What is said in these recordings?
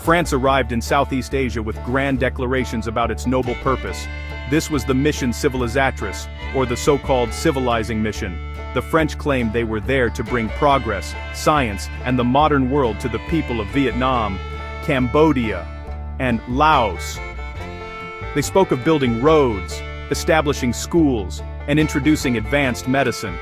France arrived in Southeast Asia with grand declarations about its noble purpose. This was the Mission Civilisatrice, or the so-called civilizing mission. The French claimed they were there to bring progress, science, and the modern world to the people of Vietnam, Cambodia, and Laos. They spoke of building roads, establishing schools, and introducing advanced medicine.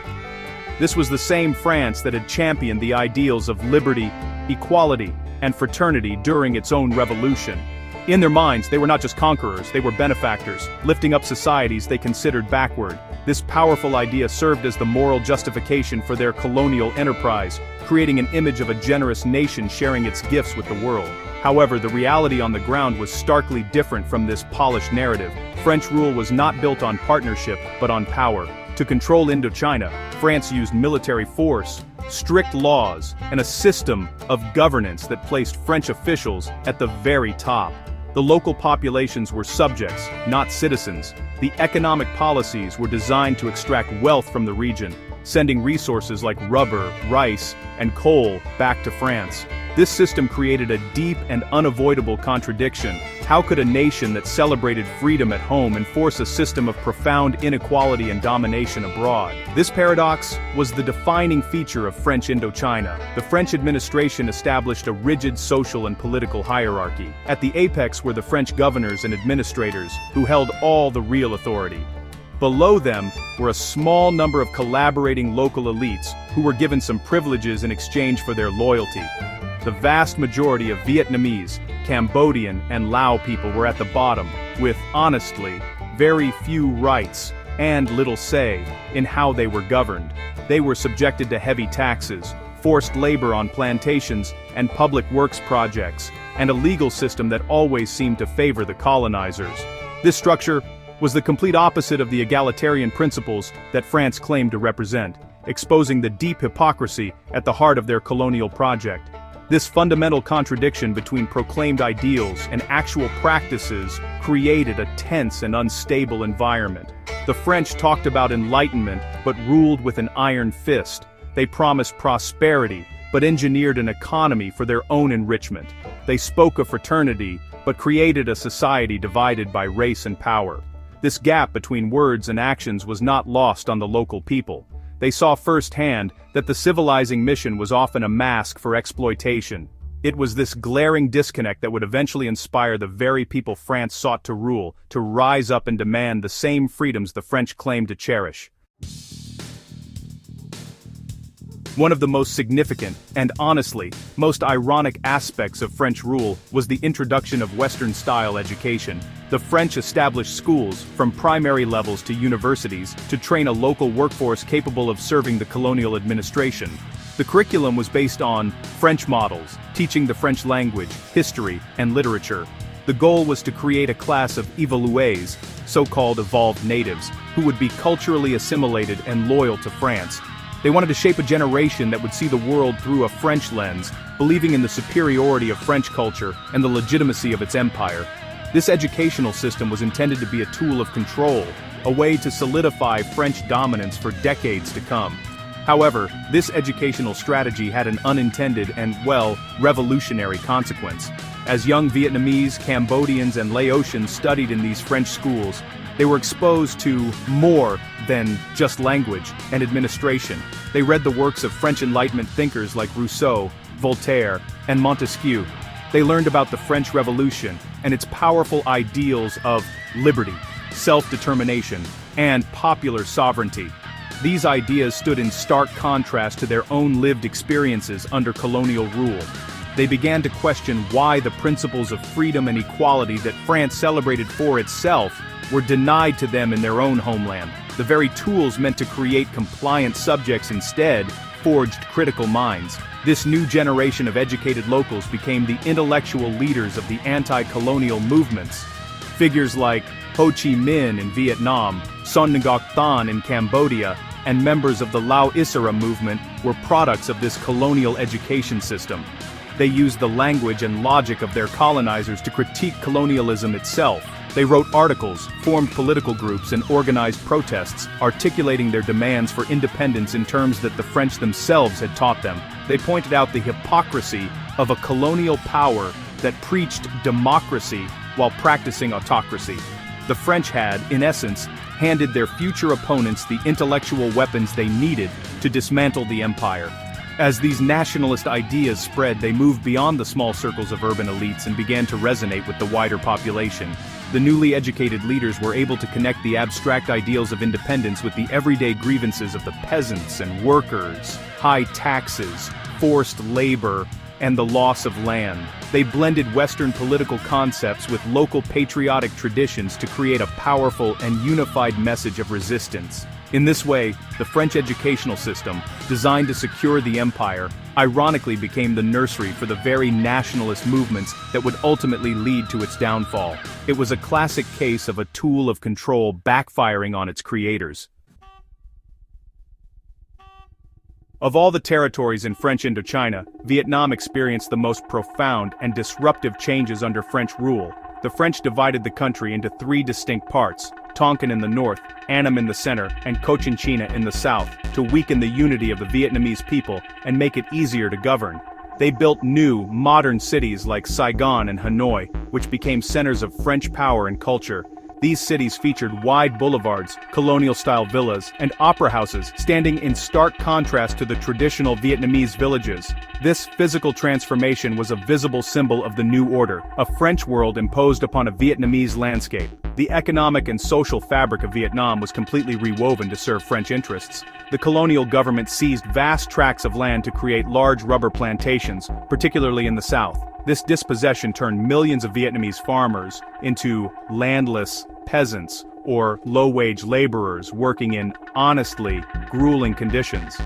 This was the same France that had championed the ideals of liberty, equality, and fraternity during its own revolution. In their minds, they were not just conquerors, they were benefactors, lifting up societies they considered backward. This powerful idea served as the moral justification for their colonial enterprise, creating an image of a generous nation sharing its gifts with the world. However, the reality on the ground was starkly different from this polished narrative. French rule was not built on partnership, but on power. To control Indochina, France used military force, strict laws, and a system of governance that placed French officials at the very top. The local populations were subjects, not citizens. The economic policies were designed to extract wealth from the region, sending resources like rubber, rice, and coal back to France. This system created a deep and unavoidable contradiction. How could a nation that celebrated freedom at home enforce a system of profound inequality and domination abroad? This paradox was the defining feature of French Indochina. The French administration established a rigid social and political hierarchy. At the apex were the French governors and administrators, who held all the real authority. Below them were a small number of collaborating local elites who were given some privileges in exchange for their loyalty. The vast majority of Vietnamese, Cambodian, and Lao people were at the bottom, with, honestly, very few rights and little say in how they were governed. They were subjected to heavy taxes, forced labor on plantations and public works projects, and a legal system that always seemed to favor the colonizers. This structure was the complete opposite of the egalitarian principles that France claimed to represent, exposing the deep hypocrisy at the heart of their colonial project. This fundamental contradiction between proclaimed ideals and actual practices created a tense and unstable environment. The French talked about enlightenment but ruled with an iron fist. They promised prosperity but engineered an economy for their own enrichment. They spoke of fraternity but created a society divided by race and power. This gap between words and actions was not lost on the local people. They saw firsthand that the civilizing mission was often a mask for exploitation. It was this glaring disconnect that would eventually inspire the very people France sought to rule, to rise up and demand the same freedoms the French claimed to cherish. One of the most significant, and honestly, most ironic aspects of French rule was the introduction of Western-style education. The French established schools, from primary levels to universities, to train a local workforce capable of serving the colonial administration. The curriculum was based on French models, teaching the French language, history, and literature. The goal was to create a class of évolués, so-called evolved natives, who would be culturally assimilated and loyal to France. They wanted to shape a generation that would see the world through a French lens, believing in the superiority of French culture and the legitimacy of its empire. This educational system was intended to be a tool of control, a way to solidify French dominance for decades to come. However, this educational strategy had an unintended and, well, revolutionary consequence. As young Vietnamese, Cambodians, and Laotians studied in these French schools, they were exposed to more than just language and administration. They read the works of French Enlightenment thinkers like Rousseau, Voltaire, and Montesquieu. They learned about the French Revolution and its powerful ideals of liberty, self-determination, and popular sovereignty. These ideas stood in stark contrast to their own lived experiences under colonial rule. They began to question why the principles of freedom and equality that France celebrated for itself were denied to them in their own homeland. The very tools meant to create compliant subjects instead forged critical minds. This new generation of educated locals became the intellectual leaders of the anti-colonial movements. Figures like Ho Chi Minh in Vietnam, Son Ngoc Thanh in Cambodia, and members of the Lao Isara movement were products of this colonial education system. They used the language and logic of their colonizers to critique colonialism itself. They wrote articles, formed political groups, and organized protests, articulating their demands for independence in terms that the French themselves had taught them. They pointed out the hypocrisy of a colonial power that preached democracy while practicing autocracy. The French had, in essence, handed their future opponents the intellectual weapons they needed to dismantle the empire. As these nationalist ideas spread, they moved beyond the small circles of urban elites and began to resonate with the wider population. The newly educated leaders were able to connect the abstract ideals of independence with the everyday grievances of the peasants and workers, high taxes, forced labor, and the loss of land. They blended Western political concepts with local patriotic traditions to create a powerful and unified message of resistance. In this way, the French educational system, designed to secure the empire, ironically became the nursery for the very nationalist movements that would ultimately lead to its downfall. It was a classic case of a tool of control backfiring on its creators. Of all the territories in French Indochina, Vietnam experienced the most profound and disruptive changes under French rule. The French divided the country into three distinct parts: Tonkin in the north, Annam in the center, and Cochinchina in the south, to weaken the unity of the Vietnamese people and make it easier to govern. They built new, modern cities like Saigon and Hanoi, which became centers of French power and culture. These cities featured wide boulevards, colonial-style villas, and opera houses, standing in stark contrast to the traditional Vietnamese villages. This physical transformation was a visible symbol of the new order, a French world imposed upon a Vietnamese landscape. The economic and social fabric of Vietnam was completely rewoven to serve French interests. The colonial government seized vast tracts of land to create large rubber plantations, particularly in the south. This dispossession turned millions of Vietnamese farmers into landless peasants or low-wage laborers working in, honestly, grueling conditions.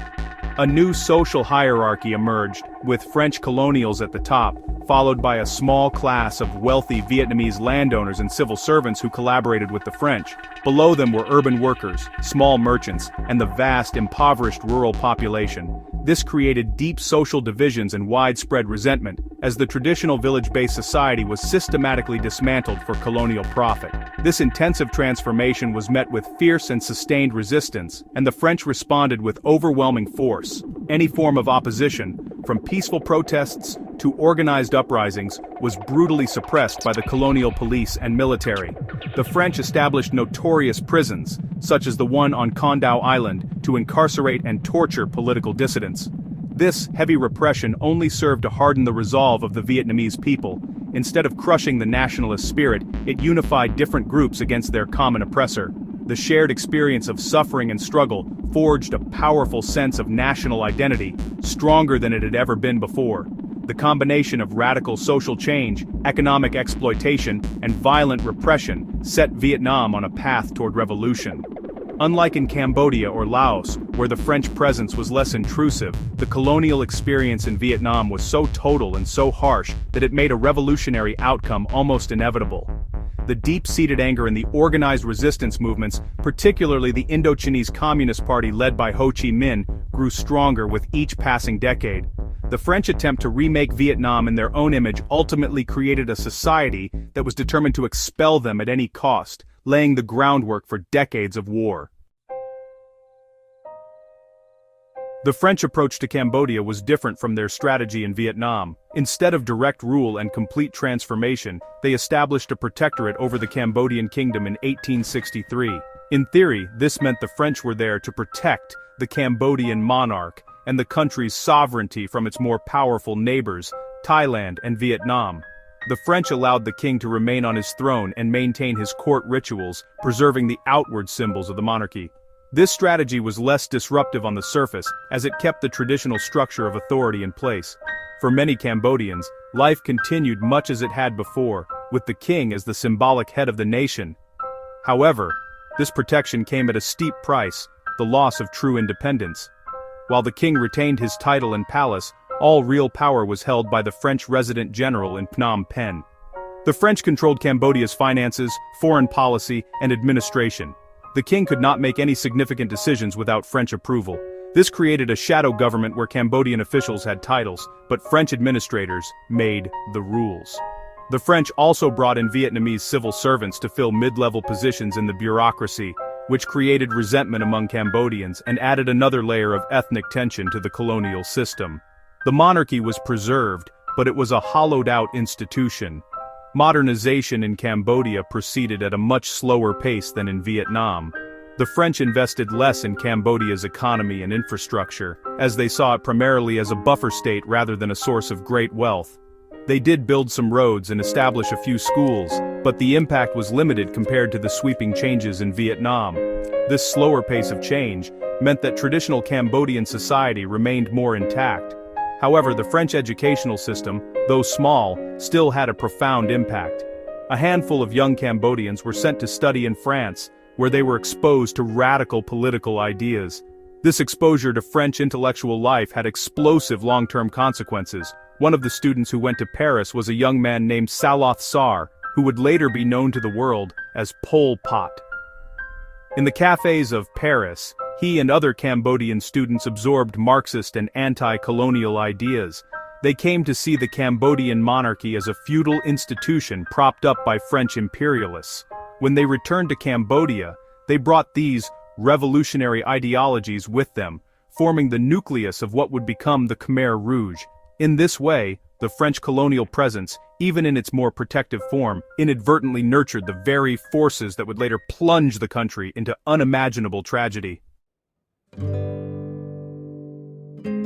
A new social hierarchy emerged, with French colonials at the top, followed by a small class of wealthy Vietnamese landowners and civil servants who collaborated with the French. Below them were urban workers, small merchants, and the vast, impoverished rural population. This created deep social divisions and widespread resentment, as the traditional village-based society was systematically dismantled for colonial profit. This intensive transformation was met with fierce and sustained resistance, and the French responded with overwhelming force. Any form of opposition, from peaceful protests to organized uprisings, was brutally suppressed by the colonial police and military. The French established notorious prisons, such as the one on Con Dao Island, to incarcerate and torture political dissidents. This heavy repression only served to harden the resolve of the Vietnamese people. Instead of crushing the nationalist spirit, it unified different groups against their common oppressor. The shared experience of suffering and struggle forged a powerful sense of national identity, stronger than it had ever been before. The combination of radical social change, economic exploitation, and violent repression set Vietnam on a path toward revolution. Unlike in Cambodia or Laos, where the French presence was less intrusive, the colonial experience in Vietnam was so total and so harsh that it made a revolutionary outcome almost inevitable. The deep-seated anger in the organized resistance movements, particularly the Indochinese Communist Party led by Ho Chi Minh, grew stronger with each passing decade. The French attempt to remake Vietnam in their own image ultimately created a society that was determined to expel them at any cost, laying the groundwork for decades of war. The French approach to Cambodia was different from their strategy in Vietnam. Instead of direct rule and complete transformation, they established a protectorate over the Cambodian kingdom in 1863. In theory, this meant the French were there to protect the Cambodian monarch and the country's sovereignty from its more powerful neighbors, Thailand and Vietnam. The French allowed the king to remain on his throne and maintain his court rituals, preserving the outward symbols of the monarchy. This strategy was less disruptive on the surface, as it kept the traditional structure of authority in place. For many Cambodians, life continued much as it had before, with the king as the symbolic head of the nation. However, this protection came at a steep price, the loss of true independence. While the king retained his title and palace, all real power was held by the French resident general in Phnom Penh. The French controlled Cambodia's finances, foreign policy, and administration. The king could not make any significant decisions without French approval. This created a shadow government where Cambodian officials had titles, but French administrators made the rules. The French also brought in Vietnamese civil servants to fill mid-level positions in the bureaucracy, which created resentment among Cambodians and added another layer of ethnic tension to the colonial system. The monarchy was preserved, but it was a hollowed-out institution. Modernization in Cambodia proceeded at a much slower pace than in Vietnam. The French invested less in Cambodia's economy and infrastructure, as they saw it primarily as a buffer state rather than a source of great wealth. They did build some roads and establish a few schools, but the impact was limited compared to the sweeping changes in Vietnam. This slower pace of change meant that traditional Cambodian society remained more intact. However, the French educational system, though small, still had a profound impact. A handful of young Cambodians were sent to study in France, where they were exposed to radical political ideas. This exposure to French intellectual life had explosive long-term consequences. One of the students who went to Paris was a young man named Saloth Sar, who would later be known to the world as Pol Pot. In the cafes of Paris, he and other Cambodian students absorbed Marxist and anti-colonial ideas. They came to see the Cambodian monarchy as a feudal institution propped up by French imperialists. When they returned to Cambodia, they brought these revolutionary ideologies with them, forming the nucleus of what would become the Khmer Rouge. In this way, the French colonial presence, even in its more protective form, inadvertently nurtured the very forces that would later plunge the country into unimaginable tragedy.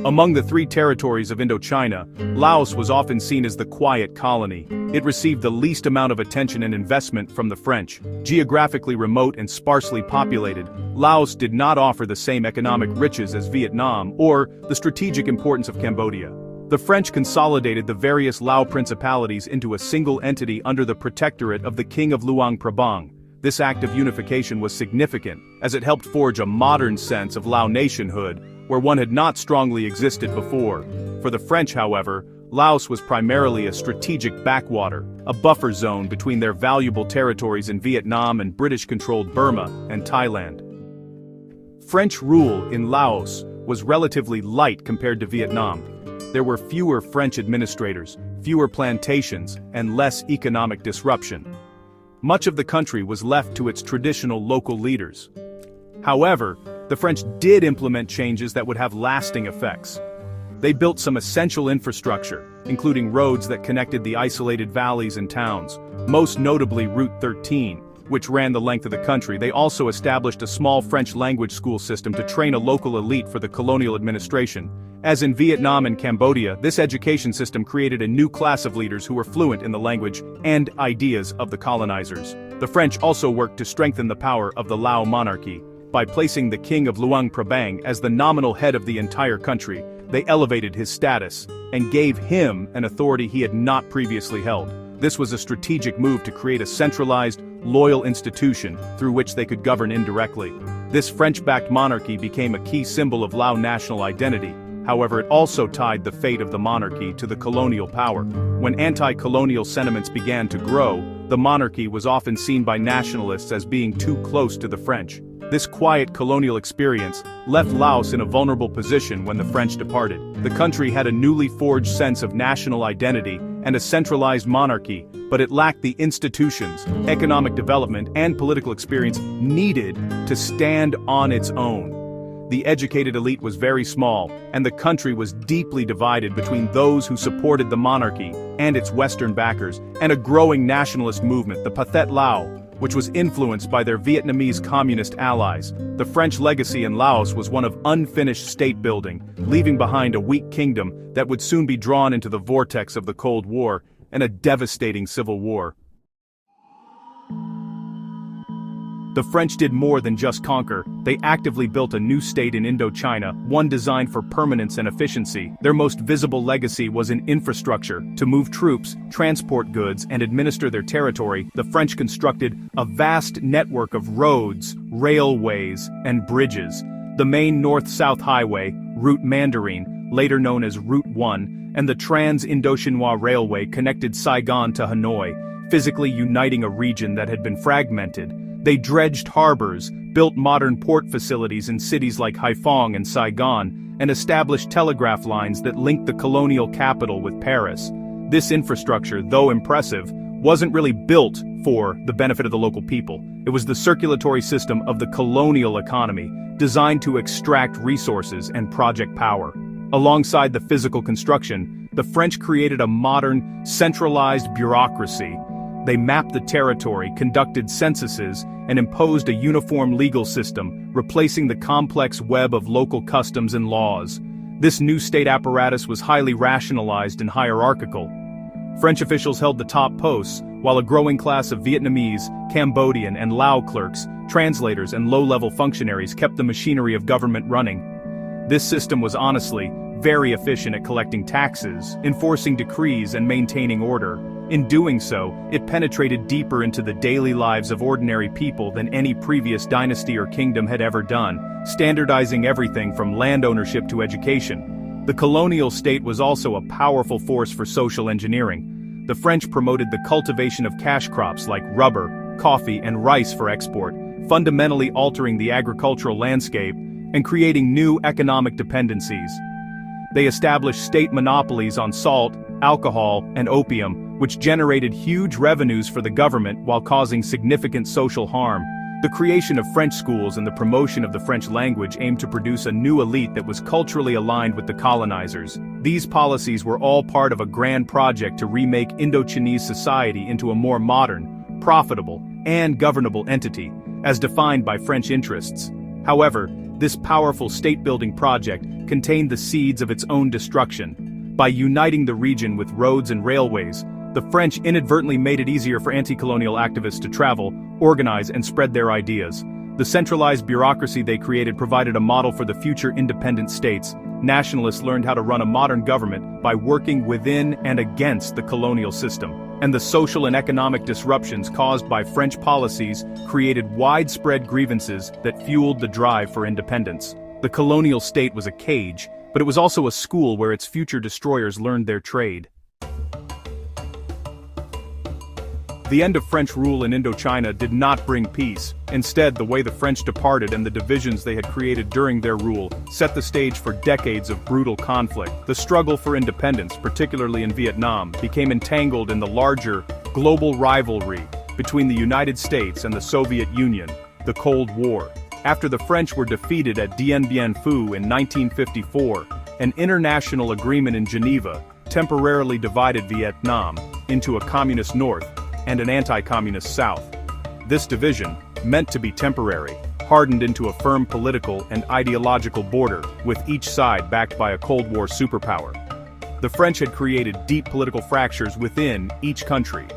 Among the three territories of Indochina, Laos was often seen as the quiet colony. It received the least amount of attention and investment from the French. Geographically remote and sparsely populated, Laos did not offer the same economic riches as Vietnam or the strategic importance of Cambodia. The French consolidated the various Lao principalities into a single entity under the protectorate of the King of Luang Prabang. This act of unification was significant, as it helped forge a modern sense of Lao nationhood, where one had not strongly existed before. For the French, however, Laos was primarily a strategic backwater, a buffer zone between their valuable territories in Vietnam and British-controlled Burma and Thailand. French rule in Laos was relatively light compared to Vietnam. There were fewer French administrators, fewer plantations, and less economic disruption. Much of the country was left to its traditional local leaders. However, the French did implement changes that would have lasting effects. They built some essential infrastructure, including roads that connected the isolated valleys and towns, most notably Route 13, which ran the length of the country. They also established a small French language school system to train a local elite for the colonial administration. As in Vietnam and Cambodia, this education system created a new class of leaders who were fluent in the language and ideas of the colonizers. The French also worked to strengthen the power of the Lao monarchy. By placing the King of Luang Prabang as the nominal head of the entire country, they elevated his status and gave him an authority he had not previously held. This was a strategic move to create a centralized, loyal institution through which they could govern indirectly. This French-backed monarchy became a key symbol of Lao national identity. However, it also tied the fate of the monarchy to the colonial power. When anti-colonial sentiments began to grow, the monarchy was often seen by nationalists as being too close to the French. This quiet colonial experience left Laos in a vulnerable position when the French departed. The country had a newly forged sense of national identity and a centralized monarchy, but it lacked the institutions, economic development, and political experience needed to stand on its own. The educated elite was very small, and the country was deeply divided between those who supported the monarchy and its Western backers, and a growing nationalist movement, the Pathet Lao, which was influenced by their Vietnamese communist allies. The French legacy in Laos was one of unfinished state-building, leaving behind a weak kingdom that would soon be drawn into the vortex of the Cold War and a devastating civil war. The French did more than just conquer. They actively built a new state in Indochina, one designed for permanence and efficiency. Their most visible legacy was in infrastructure. To move troops, transport goods, and administer their territory, the French constructed a vast network of roads, railways, and bridges. The main north-south highway, Route Mandarin, later known as Route 1, and the Trans-Indochinois Railway connected Saigon to Hanoi, physically uniting a region that had been fragmented. They dredged harbors, built modern port facilities in cities like Haiphong and Saigon, and established telegraph lines that linked the colonial capital with Paris. This infrastructure, though impressive, wasn't really built for the benefit of the local people. It was the circulatory system of the colonial economy, designed to extract resources and project power. Alongside the physical construction, The French created a modern, centralized bureaucracy. They mapped the territory, conducted censuses, and imposed a uniform legal system, replacing the complex web of local customs and laws. This new state apparatus was highly rationalized and hierarchical. French officials held the top posts, while a growing class of Vietnamese, Cambodian, and Lao clerks, translators, and low-level functionaries kept the machinery of government running. This system was honestly very efficient at collecting taxes, enforcing decrees, and maintaining order. In doing so, it penetrated deeper into the daily lives of ordinary people than any previous dynasty or kingdom had ever done, standardizing everything from land ownership to education. The colonial state was also a powerful force for social engineering. The French promoted the cultivation of cash crops like rubber, coffee, and rice for export, fundamentally altering the agricultural landscape and creating new economic dependencies. They established state monopolies on salt, alcohol, and opium, which generated huge revenues for the government while causing significant social harm. The creation of French schools and the promotion of the French language aimed to produce a new elite that was culturally aligned with the colonizers. These policies were all part of a grand project to remake Indochinese society into a more modern, profitable, and governable entity, as defined by French interests. However, this powerful state-building project contained the seeds of its own destruction. By uniting the region with roads and railways, the French inadvertently made it easier for anti-colonial activists to travel, organize, and spread their ideas. The centralized bureaucracy they created provided a model for the future independent states. Nationalists learned how to run a modern government by working within and against the colonial system. And the social and economic disruptions caused by French policies created widespread grievances that fueled the drive for independence. The colonial state was a cage, but it was also a school where its future destroyers learned their trade. The end of French rule in Indochina did not bring peace. Instead, the way the French departed and the divisions they had created during their rule set the stage for decades of brutal conflict. The struggle for independence, particularly in Vietnam, became entangled in the larger, global rivalry between the United States and the Soviet Union, the Cold War. After the French were defeated at Dien Bien Phu in 1954, an international agreement in Geneva temporarily divided Vietnam into a communist north and an anti-communist south. This division, meant to be temporary, hardened into a firm political and ideological border, with each side backed by a Cold War superpower. The French had created deep political fractures within each country.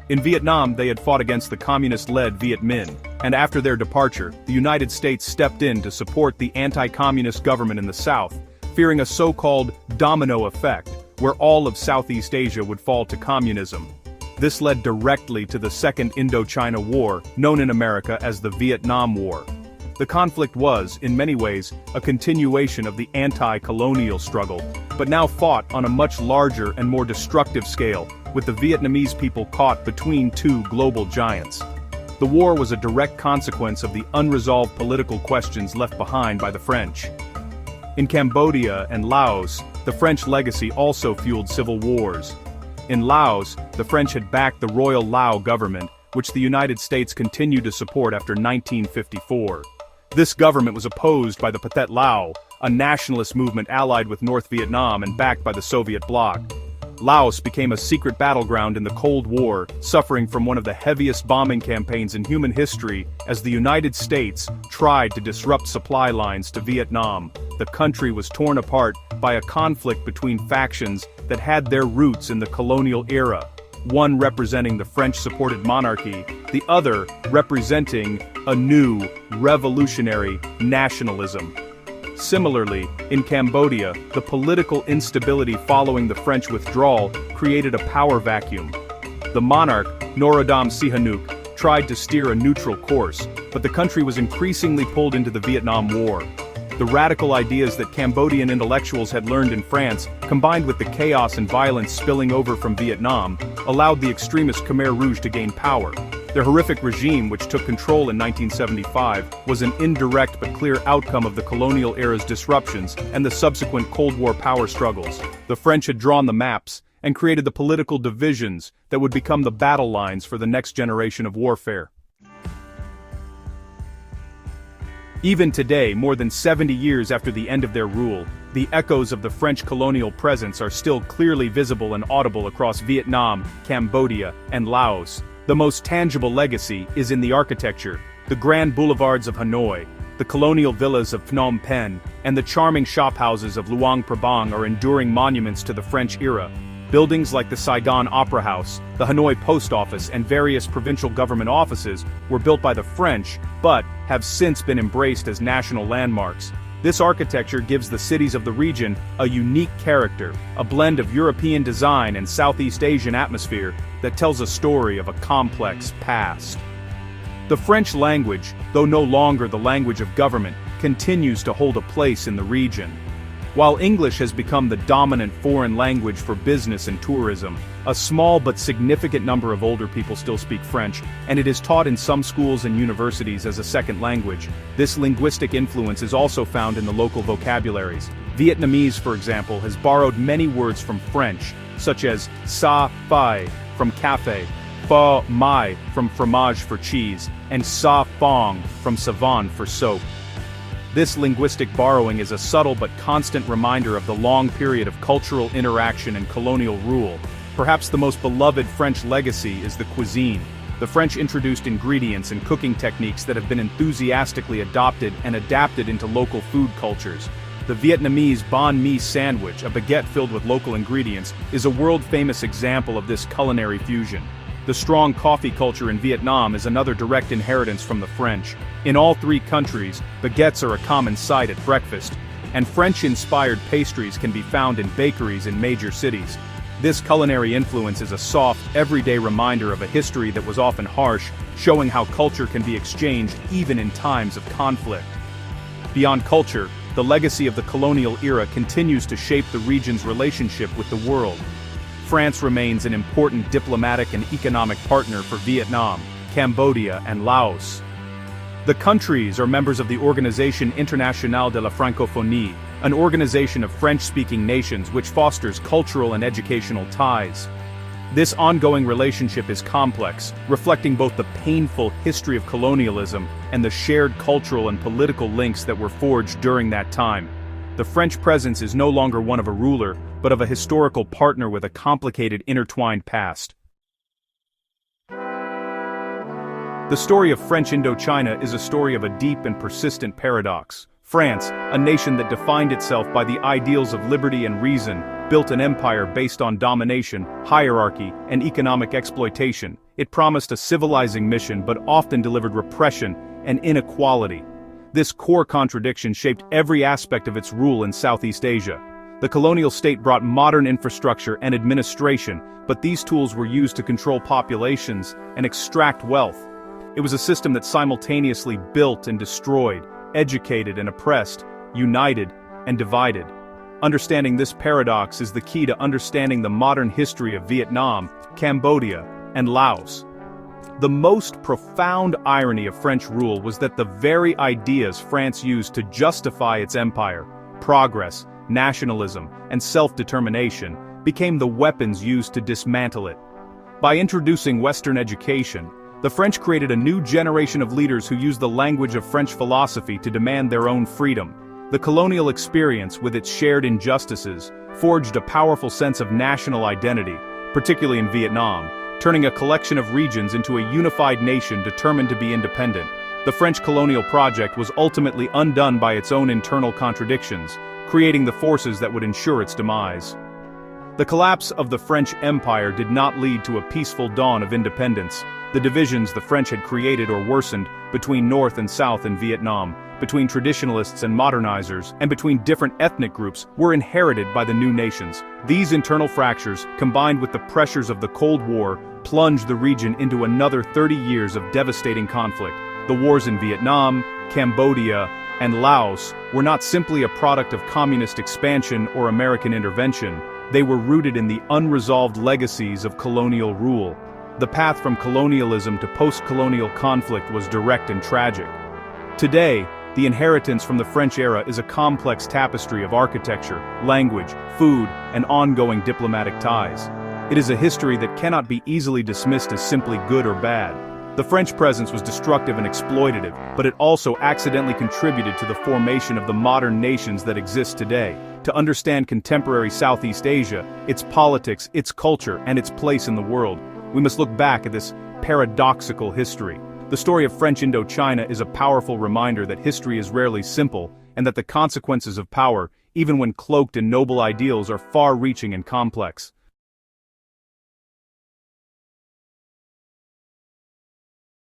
In Vietnam, they had fought against the communist-led Viet Minh, and after their departure, the United States stepped in to support the anti-communist government in the South, fearing a so-called domino effect, where all of Southeast Asia would fall to communism. This led directly to the Second Indochina War, known in America as the Vietnam War. The conflict was, in many ways, a continuation of the anti-colonial struggle, but now fought on a much larger and more destructive scale, with the Vietnamese people caught between two global giants. The war was a direct consequence of the unresolved political questions left behind by the French. In Cambodia and Laos, the French legacy also fueled civil wars. In Laos, the French had backed the Royal Lao government, which the United States continued to support after 1954. This government was opposed by the Pathet Lao, a nationalist movement allied with North Vietnam and backed by the Soviet bloc. Laos became a secret battleground in the Cold War, suffering from one of the heaviest bombing campaigns in human history as the United States tried to disrupt supply lines to Vietnam. The country was torn apart by a conflict between factions that had their roots in the colonial era, one representing the French-supported monarchy, the other representing a new, revolutionary nationalism. Similarly, in Cambodia, the political instability following the French withdrawal created a power vacuum. The monarch, Norodom Sihanouk, tried to steer a neutral course, but the country was increasingly pulled into the Vietnam War. The radical ideas that Cambodian intellectuals had learned in France, combined with the chaos and violence spilling over from Vietnam, allowed the extremist Khmer Rouge to gain power. Their horrific regime, which took control in 1975, was an indirect but clear outcome of the colonial era's disruptions and the subsequent Cold War power struggles. The French had drawn the maps and created the political divisions that would become the battle lines for the next generation of warfare. Even today, more than 70 years after the end of their rule, the echoes of the French colonial presence are still clearly visible and audible across Vietnam, Cambodia, and Laos. The most tangible legacy is in the architecture. The grand boulevards of Hanoi, the colonial villas of Phnom Penh, and the charming shophouses of Luang Prabang are enduring monuments to the French era. Buildings like the Saigon Opera House, the Hanoi Post Office, and various provincial government offices were built by the French, but have since been embraced as national landmarks. This architecture gives the cities of the region a unique character, a blend of European design and Southeast Asian atmosphere that tells a story of a complex past. The French language, though no longer the language of government, continues to hold a place in the region. While English has become the dominant foreign language for business and tourism, a small but significant number of older people still speak French, and it is taught in some schools and universities as a second language. This linguistic influence is also found in the local vocabularies. Vietnamese, for example, has borrowed many words from French, such as sa phai from café, pho mai from fromage for cheese, and sa phong from savon for soap. This linguistic borrowing is a subtle but constant reminder of the long period of cultural interaction and colonial rule. Perhaps the most beloved French legacy is the cuisine. The French introduced ingredients and cooking techniques that have been enthusiastically adopted and adapted into local food cultures. The Vietnamese banh mi sandwich, a baguette filled with local ingredients, is a world-famous example of this culinary fusion. The strong coffee culture in Vietnam is another direct inheritance from the French. In all three countries, baguettes are a common sight at breakfast, and French-inspired pastries can be found in bakeries in major cities. This culinary influence is a soft, everyday reminder of a history that was often harsh, showing how culture can be exchanged even in times of conflict. Beyond culture, the legacy of the colonial era continues to shape the region's relationship with the world. France remains an important diplomatic and economic partner for Vietnam, Cambodia, and Laos. The countries are members of the Organisation Internationale de la Francophonie, an organization of French-speaking nations which fosters cultural and educational ties. This ongoing relationship is complex, reflecting both the painful history of colonialism and the shared cultural and political links that were forged during that time. The French presence is no longer one of a ruler, but of a historical partner with a complicated intertwined past. The story of French Indochina is a story of a deep and persistent paradox. France, a nation that defined itself by the ideals of liberty and reason, built an empire based on domination, hierarchy, and economic exploitation. It promised a civilizing mission but often delivered repression and inequality. This core contradiction shaped every aspect of its rule in Southeast Asia. The colonial state brought modern infrastructure and administration, but these tools were used to control populations and extract wealth. It was a system that simultaneously built and destroyed, educated and oppressed, united and divided. Understanding this paradox is the key to understanding the modern history of Vietnam, Cambodia, and Laos. The most profound irony of French rule was that the very ideas France used to justify its empire, progress, nationalism, and self-determination, became the weapons used to dismantle it. By introducing Western education, the French created a new generation of leaders who used the language of French philosophy to demand their own freedom. The colonial experience, with its shared injustices, forged a powerful sense of national identity, particularly in Vietnam, turning a collection of regions into a unified nation determined to be independent. The French colonial project was ultimately undone by its own internal contradictions, creating the forces that would ensure its demise. The collapse of the French Empire did not lead to a peaceful dawn of independence. The divisions the French had created or worsened between North and South in Vietnam, between traditionalists and modernizers, and between different ethnic groups were inherited by the new nations. These internal fractures, combined with the pressures of the Cold War, plunged the region into another 30 years of devastating conflict. The wars in Vietnam, Cambodia, and Laos were not simply a product of communist expansion or American intervention. They were rooted in the unresolved legacies of colonial rule. The path from colonialism to post-colonial conflict was direct and tragic. Today, the inheritance from the French era is a complex tapestry of architecture, language, food, and ongoing diplomatic ties. It is a history that cannot be easily dismissed as simply good or bad. The French presence was destructive and exploitative, but it also accidentally contributed to the formation of the modern nations that exist today. To understand contemporary Southeast Asia, its politics, its culture, and its place in the world, we must look back at this paradoxical history. The story of French Indochina is a powerful reminder that history is rarely simple, and that the consequences of power, even when cloaked in noble ideals, are far-reaching and complex.